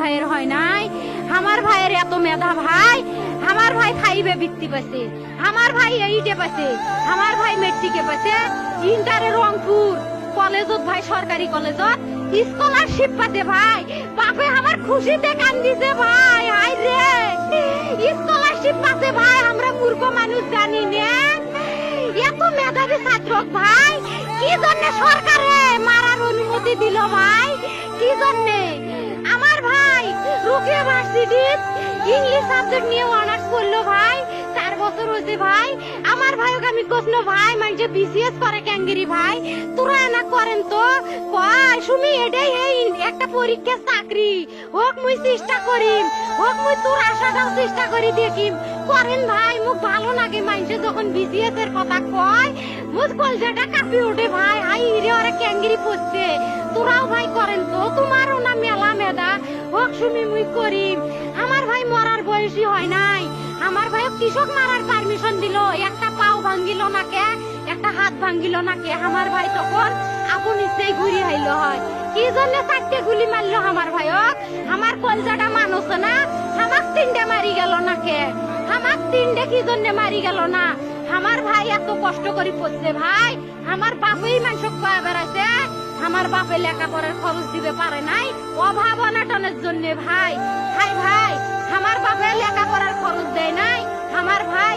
ভাইয়ের হয় নাই। আমার ভাইয়ের এত মেধা ভাই, আমার ভাই 5 বৃত্তি পাইছে, আমার ভাই 8 পাইছে, আমার ভাই মেট্রিকে পাইছে, ইন্টারে রংপুর কলেজত ভাই, সরকারি কলেজত স্কলারশিপ পাতে ভাই। বাপে আমার খুশিতে কান্দিছে ভাই, হাই রে স্কলারশিপ পাতে ভাই। আমরা মূর্খ মানুষ জানি না এত মেধাবী ছাত্র ভাই কি জন্য সরকারে মারার অনুমতি দিল ভাই, কি জন্য? আমার ভাই রুকিয়া ভার্সিটি ইংলিশ সাবজেক্ট নিয়ে অনার্স করলো ভাই, 4 বছর হয়েছে ভাই। আমার ভাইকে আমি কইলো ভাই মানে বিসিএস করে ক্যাঙ্গেরি ভাই, তোরা না করেন তো কয় সুমি এটাই এই একটা পরীক্ষা চাকরি হোক, মুই চেষ্টা করিম, হোক মুই তোর আশাটাও চেষ্টা করি দেখিম, করেন ভাই। মুখ ভালো লাগে মানুষে যখন বিসিএস এর কথা কয়, মুখ কলজাটা কাঁপি ওঠে ভাই। হাই রে ওরা ক্যাঙ্গেরি পড়ছে, তোরাও ভাই করেন তো, তোমারও না মেলা মেধা, হোক সুমি মুই করিম। আমার ভাই মরার বয়সী হয় নাই, আমার ভাই কৃষক মারার পারমিশন দিল, একটা পাও ভাঙ্গিল না কে, একটা হাত ভাঙ্গিল না কে। আমার ভাই তখন আপন ইচ্ছেই ঘুরি আইল হয়, কি জন্য 4টে গুলি মারলো আমার ভাইক? আমার কলজাটা মানুষ না, আমার 3টে মারি গেল না কে, আমার 3টে কি জন্য মারি গেল না? আমার ভাই এত কষ্ট করে পড়ছে ভাই, আমার বাপেই মানুষ কয়া বেড়াইছে, আমার বাপে লেখাপড়ার খরচ দিতে পারে নাই অভাব অনাটনের জন্য ভাই। ভাই ভাই আমার বাপে লেখাপড়ার খরচ দেয় নাই, আমার ভাই